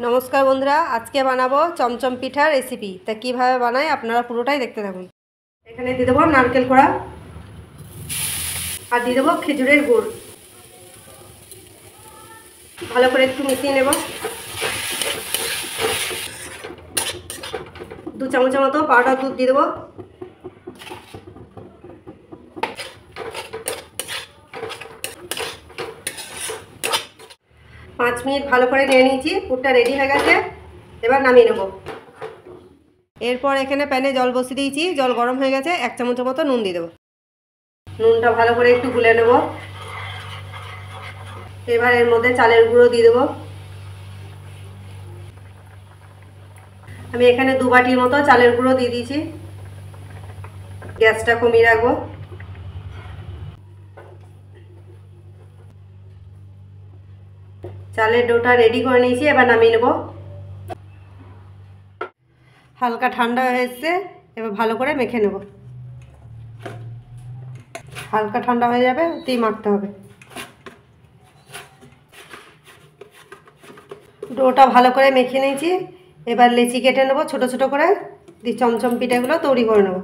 नमस्कार बंधुरा आज के बनाबो चमचम पिठार रेसिपि ता किभाबे बानाई आपनारा पुरोटाई देखते थाकुन। एखाने दिये देबो नारकेल कोड़ा और दिये देबो खेजुरेर गुड़। भालो करे एकटु मिशिये नेब। 2 चामचेर मतो पाउडार दूध दिये देबो। पाँच मिनट भालो करे निये निয়েছি। পুরটা रेडी হয়ে গেছে। এবার নামিয়ে নেব। এরপর এখানে প্যানে জল বসিয়ে দিয়েছি। জল গরম হয়ে গেছে। 1 চামচের মতো নুন দিয়ে দেব। নুনটা ভালো করে একটু গুলে নেব। এবার এর মধ্যে চালের গুঁড়ো দিয়ে দেব। আমি এখানে 2 বাটির মতো চালের গুঁড়ো দিয়ে দিয়েছি। গ্যাসটা কমিয়ে রাখবো। চালের ডোটা রেডি করে নিয়েছি। এবার নামিয়ে নেব। হালকা ঠান্ডা হয়ে এসেছে। এবার ভালো করে মেখে নেব। হালকা ঠান্ডা হয়ে যাবে ওতেই মাখতে হবে। ডোটা ভালো করে মেখে নিয়েছি। এবার লেচি কেটে নেব ছোট ছোট করে। দিয়ে চমচম পিঠাগুলো তৈরি করে নেব।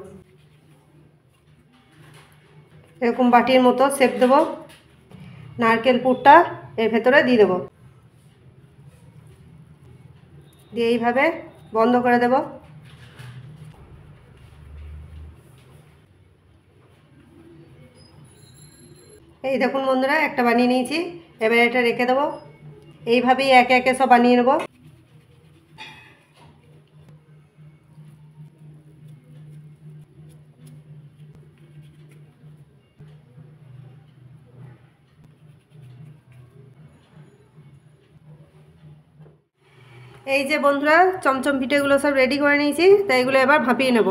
এরকম বাটির মতো শেপ দেব। নারকেল পুরটা এর ভেতরে দিয়ে দেব। দিয়ে এইভাবে বন্ধ করে দেব। এই দেখুন বন্ধুরা একটা বানিয়ে নিয়েছি। এবার এটা রেখে দেব। এইভাবেই একে একে সব বানিয়ে নেব। এই যে বন্ধুরা চমচম পিঠেগুলো সব রেডি করে নিয়েছি। তাই এগুলো এবার ভাপিয়ে নেব।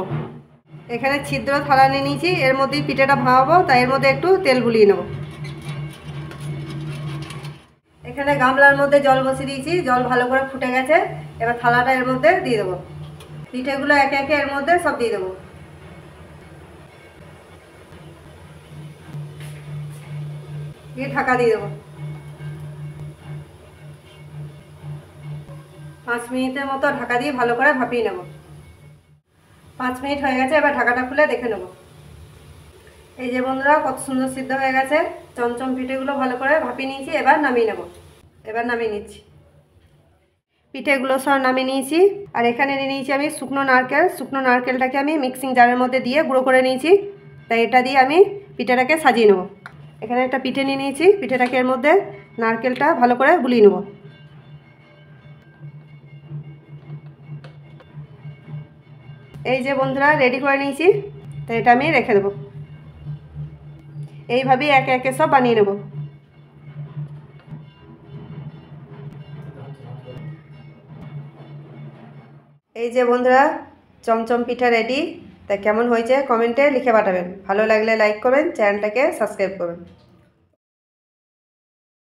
এখানে ছিদ্র থালা নিয়ে নিয়েছি। এর মধ্যেই পিঠেটা ভাপাবো। তাই এর মধ্যে একটু তেল বুলিয়ে নেব। এখানে গামলার মধ্যে জল বসিয়ে দিয়েছি। জল ভালো করে ফুটে গেছে। এবার থালাটা এর মধ্যে দিয়ে দেবো। পিঠেগুলো একে একে এর মধ্যে সব দিয়ে দেবো। দিয়ে ঢাকা দিয়ে দেবো। 5 মিনিটের মতো ঢাকা দিয়ে ভালো করে ভাপিয়ে নেব। 5 মিনিট হয়ে গেছে। এবার ঢাকাটা খুলে দেখে নেব। এই যে বন্ধুরা কত সুন্দর সিদ্ধ হয়ে গেছে। চমচম পিঠেগুলো ভালো করে ভাপিয়ে নিয়েছি। এবার নামিয়ে নেব। এবার নামিয়ে নিচ্ছি। পিঠেগুলো সব নামিয়ে নিয়েছি। আর এখানে নিয়ে নিয়েছি আমি শুকনো নারকেল। শুকনো নারকেলটাকে আমি মিক্সিং জারের মধ্যে দিয়ে গুঁড়ো করে নিয়েছি। তাই এটা দিয়ে আমি পিঠেটাকে সাজিয়ে নেব। এখানে একটা পিঠে নিয়ে নিয়েছি। পিঠেটাকে এর মধ্যে নারকেলটা ভালো করে গুলিয়ে নেব। এই যে বন্ধুরা রেডি করে নিয়েছি। তো এটা আমি রেখে দেব। এইভাবেই একে একে সব বানিয়ে নেব। এই যে বন্ধুরা চমচম পিঠা রেডি। তা কেমন হয়েছে কমেন্টে লিখে পাঠাবেন। ভালো লাগলে লাইক করবেন, চ্যানেলটাকে সাবস্ক্রাইব করবেন।